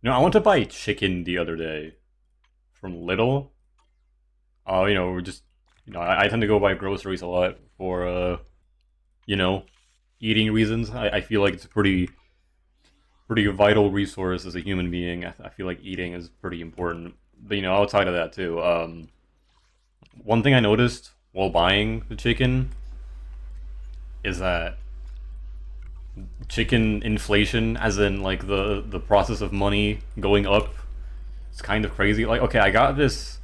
I went to buy chicken the other day from Little. We're just, I tend to go buy groceries a lot for, you know, eating reasons. I feel like it's a pretty vital resource as a human being. I feel like eating is pretty important. But, outside of that too, one thing I noticed while buying the chicken is that chicken inflation, as in like the process of money going up, it's kind of crazy. Like, okay, I got this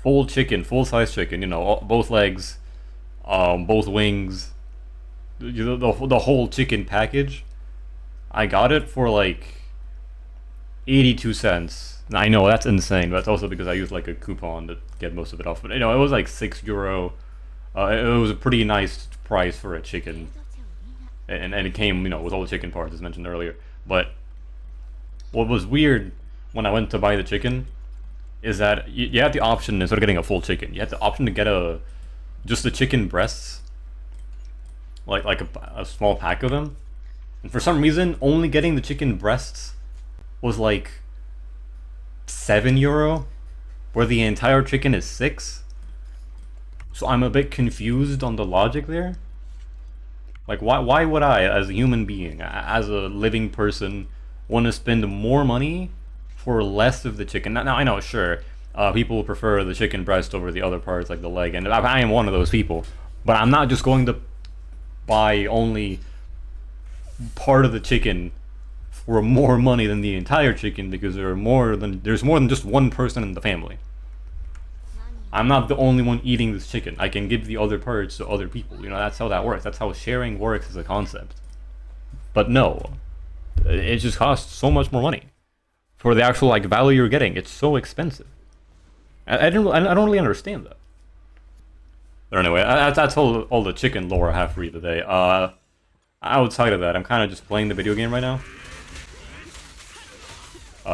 full chicken, full size chicken. Both legs, both wings, the whole chicken package. I got it for like 82 cents. I know that's insane, but it's also because I used like a coupon to get most of it off. But it was like €6. It was a pretty nice price for a chicken, and it came with all the chicken parts as mentioned earlier. But what was weird when I went to buy the chicken is that you had the option instead of getting a full chicken, you had the option to get just the chicken breasts, like a small pack of them. And for some reason, only getting the chicken breasts was like €7, where the entire chicken is 6. So I'm a bit confused on the logic there. Like, why would I, as a human being, as a living person, want to spend more money for less of the chicken? Now I know, sure, people prefer the chicken breast over the other parts, like the leg, and I am one of those people. But I'm not just going to buy only part of the chicken for more money than the entire chicken because there's more than just one person in the family. I'm not the only one eating this chicken. I can give the other parts to other people. That's how that works. That's how sharing works as a concept. But no, it just costs so much more money for the actual like value you're getting. It's so expensive. I don't really understand that. But anyway, that's all the chicken lore I have for you today. Outside of that, I'm kind of just playing the video game right now.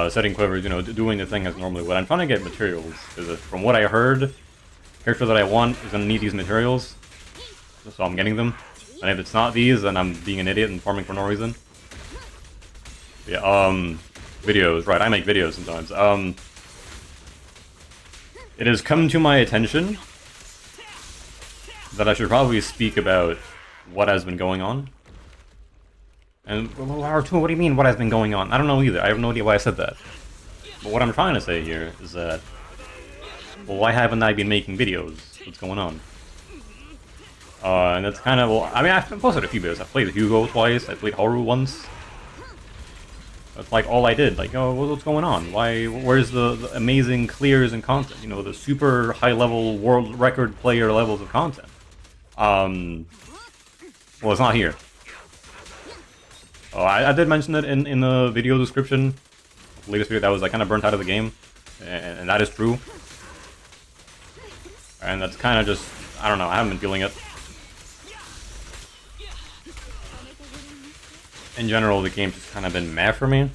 Setting quivers, doing the thing as normally would. I'm trying to get materials, because from what I heard, character that I want is going to need these materials, so I'm getting them. And if it's not these, then I'm being an idiot and farming for no reason. Yeah, videos, right, I make videos sometimes. It has come to my attention that I should probably speak about what has been going on. And R2, what do you mean, what has been going on? I don't know either. I have no idea why I said that. But what I'm trying to say here is that, well, why haven't I been making videos? What's going on? And that's kind of, well, I mean, I've posted a few videos. I played Hugo twice, I played Haru once. That's like all I did. Like, oh, what's going on? Where's the amazing clears and content? The super high-level world record player levels of content. Well, it's not here. Oh, I did mention it in the video description. The latest video that was like kind of burnt out of the game, and that is true. And that's kind of just, I don't know, I haven't been feeling it. In general, the game's just kind of been meh for me.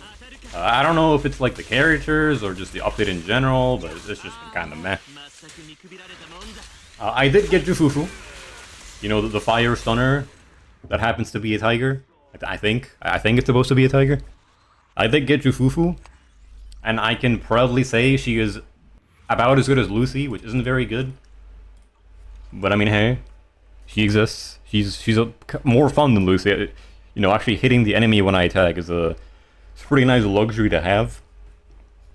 I don't know if it's like the characters or just the update in general, but it's just been kind of meh. I did get Jufufu. The fire stunner that happens to be a tiger. I think it's supposed to be a tiger. I did get Jufufu, and I can proudly say she is about as good as Lucy, which isn't very good. But I mean, hey, she exists. She's more fun than Lucy. Actually hitting the enemy when I attack is it's a pretty nice luxury to have.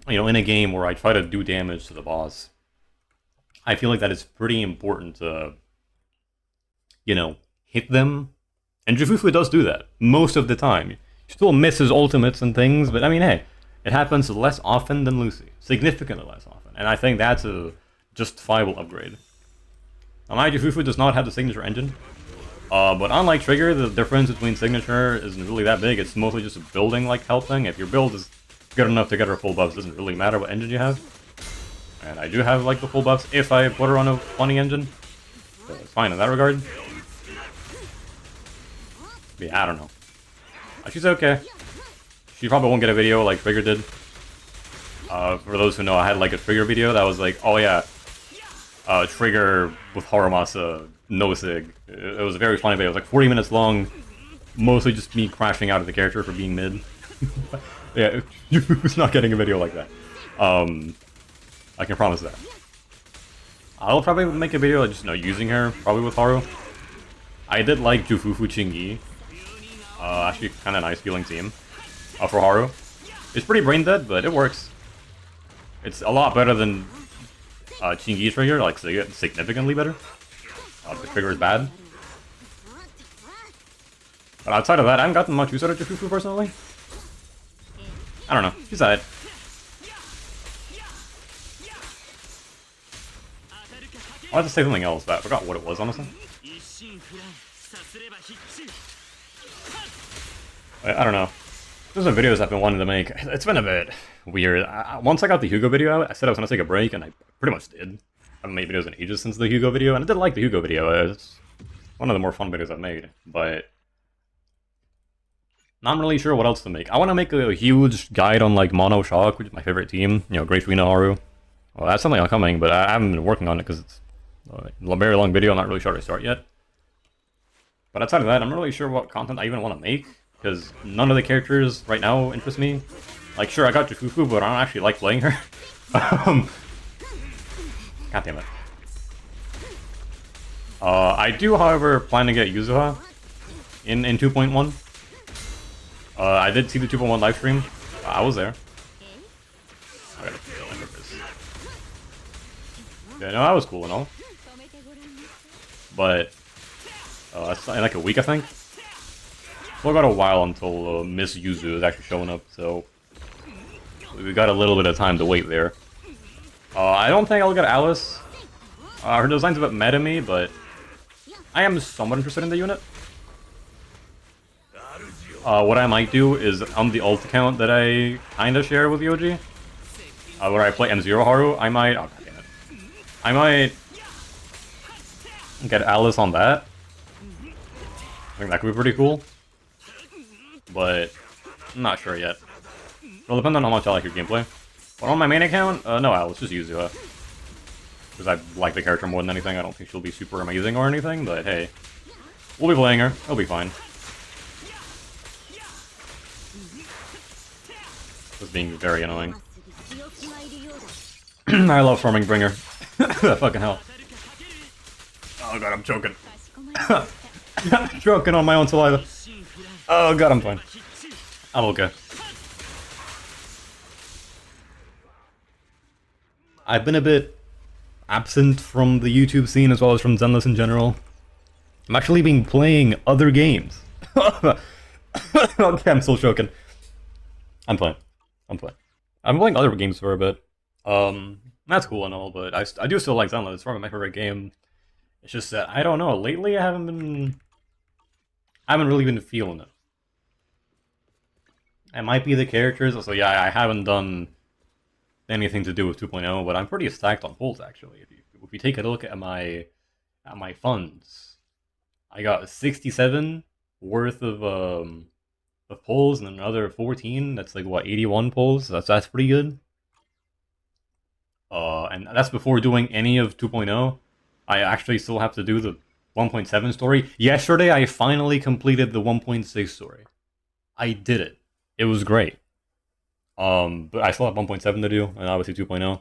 In a game where I try to do damage to the boss, I feel like that is pretty important to, hit them. And Jufufu does do that most of the time. She still misses ultimates and things, but I mean, hey, it happens less often than Lucy. Significantly less often. And I think that's a justifiable upgrade. Now, my Jufufu does not have the signature engine. But unlike Trigger, the difference between signature isn't really that big. It's mostly just a building like health thing. If your build is good enough to get her full buffs, it doesn't really matter what engine you have. And I do have like the full buffs if I put her on a funny engine. So it's fine in that regard. Yeah, I don't know. She's okay. She probably won't get a video like Trigger did. For those who know, I had like a Trigger video that was like, oh yeah, Trigger with Haramasa, no sig. It was a very funny video. It was like 40 minutes long, mostly just me crashing out of the character for being mid. Yeah, Jufufu's not getting a video like that. I can promise that. I'll probably make a video just using her, probably with Haru. I did like Jufufu Chingy. Actually, kind of nice healing team for Haru. It's pretty brain dead, but it works. It's a lot better than Chingy's trigger, like significantly better. The trigger is bad. But outside of that, I haven't gotten much use out of Jufufu personally. I don't know. She's alright. I wanted to say something else, but I forgot what it was, honestly. I don't know. Those are videos I've been wanting to make. It's been a bit weird. Once I got the Hugo video out, I said I was going to take a break, and I pretty much did. I haven't made videos in ages since the Hugo video, and I did like the Hugo video. It's one of the more fun videos I've made, but not really sure what else to make. I want to make a huge guide on like Mono Shock, which is my favorite team. You know, Great Rina Haru. Well, that's something coming, but I haven't been working on it because it's a very long video. I'm not really sure how to start yet. But outside of that, I'm not really sure what content I even want to make, because none of the characters right now interest me. Like, sure, I got Jufufu, but I don't actually like playing her. God damn it. I do, however, plan to get Yuzuha in 2.1. I did see the 2.1 livestream. I was there. I gotta feel like this. Yeah, no, that was cool and all. But that's in like a week, I think. Still got a while until Miss Yuzu is actually showing up, so we got a little bit of time to wait there. I don't think I'll get Alice. Her design's a bit meta me, but I am somewhat interested in the unit. What I might do is on the alt account that I kinda share with Yoji, where I play M0 Haru, I might. Oh, God damn it. I might get Alice on that. I think that could be pretty cool. But I'm not sure yet. It'll depend on how much I like your gameplay. But on my main account, no Alice, just Yuzuha. Because I like the character more than anything. I don't think she'll be super amazing or anything, but hey. We'll be playing her. It'll be fine. Just being very annoying. I love farming Bringer. Fucking hell. Oh god, I'm choking. I'm choking on my own saliva. Oh god, I'm fine. I'm okay. I've been a bit absent from the YouTube scene as well as from Zenless in general. I'm actually been playing other games. Okay, I'm still choking. I'm playing. I'm playing other games for a bit. That's cool and all, but I do still like Zenless. It's probably my favorite game. It's just that, I don't know, lately I haven't really been feeling it. It might be the characters, so yeah, I haven't done anything to do with 2.0, but I'm pretty stacked on pulls actually. If you take a look at my funds, I got 67 worth of pulls and another 14. That's like what, 81 pulls. That's pretty good. And that's before doing any of 2.0. I actually still have to do the 1.7 story. Yesterday, I finally completed the 1.6 story. I did it. It was great. But I still have 1.7 to do, and obviously 2.0.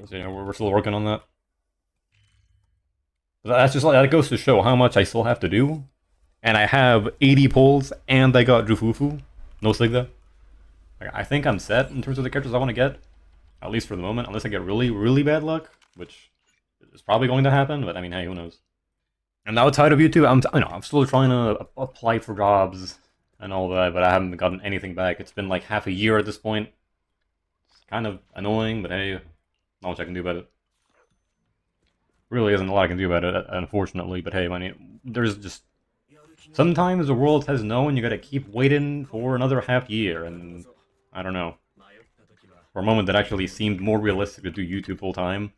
So, you know, we're still working on that. But that's just like, that goes to show how much I still have to do. And I have 80 pulls, and I got Jufufu. No Sigda. I think I'm set in terms of the characters I want to get. At least for the moment, unless I get really, really bad luck, which is probably going to happen, but I mean, hey, who knows. And outside of YouTube, I'm still trying to apply for jobs and all that, but I haven't gotten anything back. It's been like half a year at this point. It's kind of annoying, but hey, not much I can do about it. Really isn't a lot I can do about it, unfortunately, but hey, I mean, there's just... Sometimes the world says no, and you gotta keep waiting for another half year, and I don't know. For a moment that actually seemed more realistic to do YouTube full-time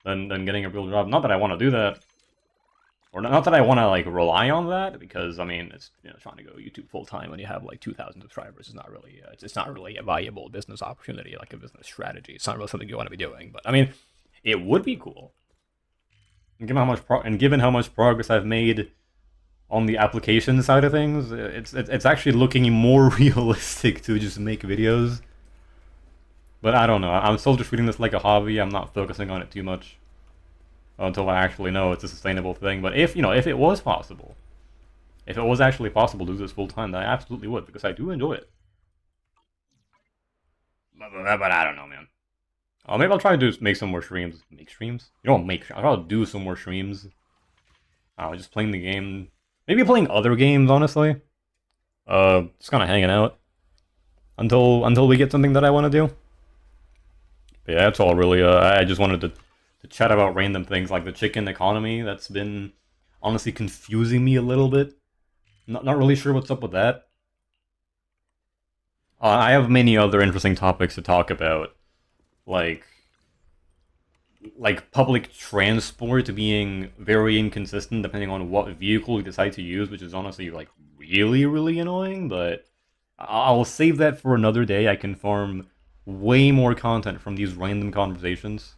than getting a real job. Not that I want to do that. Or not that I want to, like, rely on that, because, I mean, it's, you know, trying to go YouTube full-time when you have, like, 2,000 subscribers is not really, it's not really a valuable business opportunity, like a business strategy. It's not really something you want to be doing, but, I mean, it would be cool. And given how much progress I've made on the application side of things, it's actually looking more realistic to just make videos. But I don't know. I'm still just treating this like a hobby. I'm not focusing on it too much until I actually know it's a sustainable thing. But if if it was possible, if it was actually possible to do this full time, then I absolutely would, because I do enjoy it. But I don't know, man. Maybe I'll try to make some more streams. Make streams? You don't make. I'll do some more streams. Just playing the game. Maybe playing other games, honestly. Just kind of hanging out until we get something that I want to do. But yeah, that's all really. I just wanted to chat about random things like the chicken economy. That's been honestly confusing me a little bit. Not really sure what's up with that. I have many other interesting topics to talk about, like public transport being very inconsistent depending on what vehicle you decide to use, which is honestly like really annoying. But I'll save that for another day. I can farm way more content from these random conversations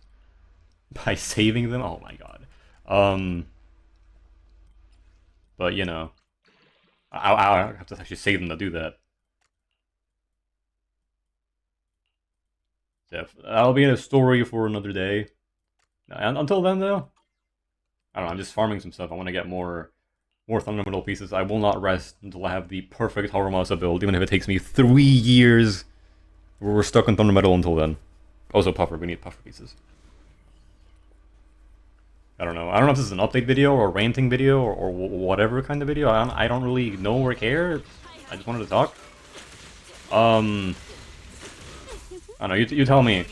by saving them. Oh my god. But you know, I'll have to actually save them to do that. So that'll be a story for another day. And until then, though, I don't know. I'm just farming some stuff. I want to get more Thundermetal pieces. I will not rest until I have the perfect Harumasa build, even if it takes me 3 years. We're stuck on Thundermetal until then. Also, Puffer. We need Puffer pieces. I don't know. I don't know if this is an update video or a ranting video or whatever kind of video. I don't really know or care. I just wanted to talk. I don't know. You tell me.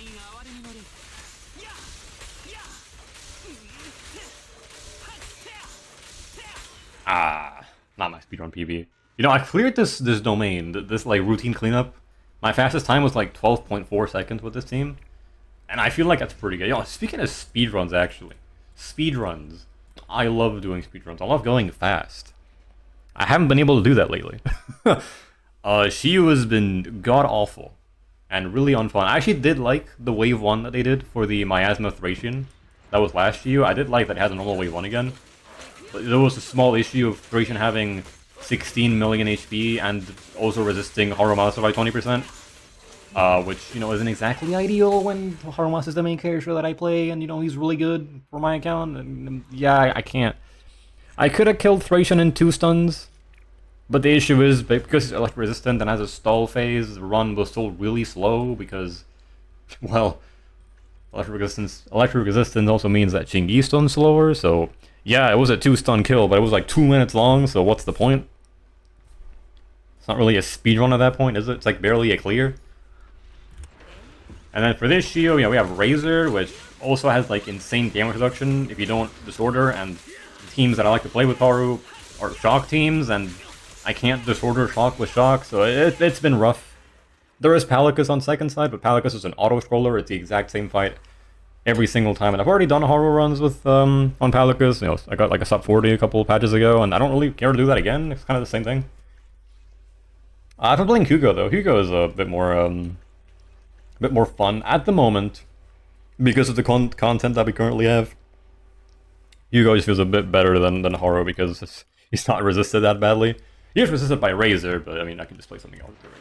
Not my speedrun PB. You know, I cleared this domain, this like routine cleanup. My fastest time was like 12.4 seconds with this team, and I feel like that's pretty good. Yo, speaking of speedruns, actually, speedruns. I love doing speedruns. I love going fast. I haven't been able to do that lately. Shiyu has been god awful and really unfun. I actually did like the wave 1 that they did for the Miasma Thracian. That was last Shiyu. I did like that it has a normal wave 1 again. But there was a small issue of Thracian having 16 million HP and also resisting Harumasa by 20%. Which, you know, isn't exactly ideal when Harumasa is the main character that I play, and, you know, he's really good for my account. And yeah, I can't. I could have killed Thracian in 2 stuns, but the issue is, because he's electric resistant and has a stall phase, the run was still really slow because, well, electric resistance also means that Chingy stun's slower, so yeah, it was a 2-stun kill, but it was like 2 minutes long, so what's the point? It's not really a speedrun at that point, is it? It's like barely a clear. And then for this Shio, you know, we have Razor, which also has like insane damage reduction if you don't disorder, and teams that I like to play with Haru are Shock teams, and I can't disorder Shock with Shock, so it's been rough. There is Palicus on second side, but Palicus is an auto-scroller. It's the exact same fight every single time, and I've already done Haru runs with on Palicus. You know, I got like a sub 40 a couple of patches ago, and I don't really care to do that again. It's kind of the same thing. I've been playing Hugo though. Hugo is a bit more fun at the moment because of the content that we currently have. Hugo just feels a bit better than Haru because he's not resisted that badly. He is resisted by Razor, but I mean, I can just play something else with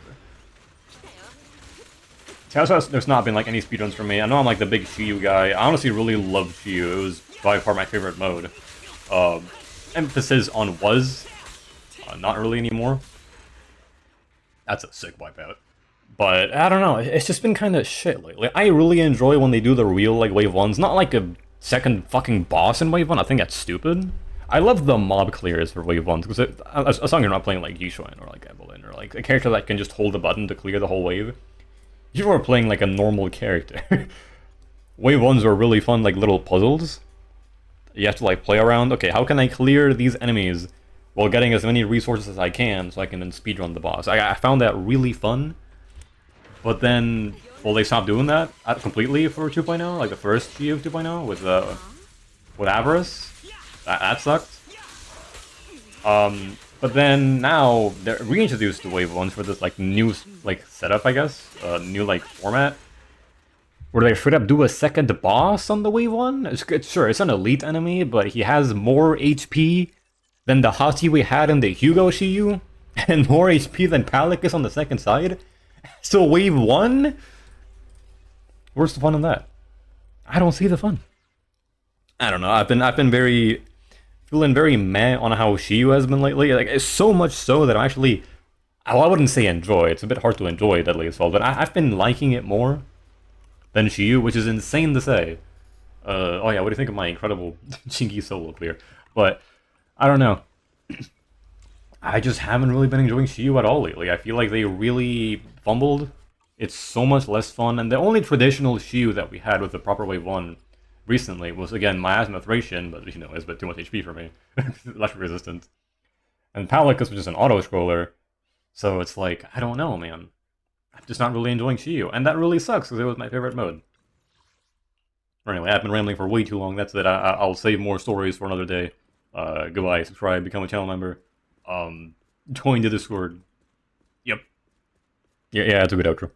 Razor. There's not been like any speedruns for me. I know I'm like the big Shiyu guy. I honestly really loved Shiyu. It was by far my favorite mode. Emphasis on was, not really anymore. That's a sick wipeout. But I don't know. It's just been kind of shit lately. I really enjoy when they do the real like wave 1s, not like a second fucking boss in wave 1. I think that's stupid. I love the mob clears for wave 1s because as long as you're not playing like Yishuan or like Evelyn or like a character that can just hold the button to clear the whole wave. You are playing like a normal character. Wave 1s are really fun, like little puzzles. You have to like play around. Okay, how can I clear these enemies while getting as many resources as I can so I can then speedrun the boss? I found that really fun. But then, well, they stopped doing that completely for 2.0, like the first G of 2.0 with Avarice. That sucked. But then now they're reintroduced the wave 1s for this like new like setup, I guess, new like format, where they straight up do a second boss on the wave 1. Sure, it's an elite enemy, but he has more HP than the Hati we had in the Hugo Shiyu, and more HP than Palicus on the second side. So wave 1? Where's the fun in that? I don't see the fun. I don't know. I've been very feeling very meh on how Shiyu has been lately. Like, it's so much so that I actually, well, I wouldn't say enjoy. It's a bit hard to enjoy Deadly Assault, but I've been liking it more than Shiyu, which is insane to say. Oh yeah, what do you think of my incredible Chingy solo clear? But I don't know. I just haven't really been enjoying Shiyu at all lately. I feel like they really fumbled. It's so much less fun, and the only traditional Shiyu that we had with the proper wave 1 recently was, again, Miasma Thracian, but, you know, it's a bit too much HP for me. Electric resistance. And Palicus was just an auto-scroller, so it's like, I don't know, man. I'm just not really enjoying Shiyu, and that really sucks, because it was my favorite mode. Anyway, I've been rambling for way too long, that's it. I'll save more stories for another day. Goodbye, subscribe, become a channel member. Join the Discord. Yep. Yeah, it's a good outro.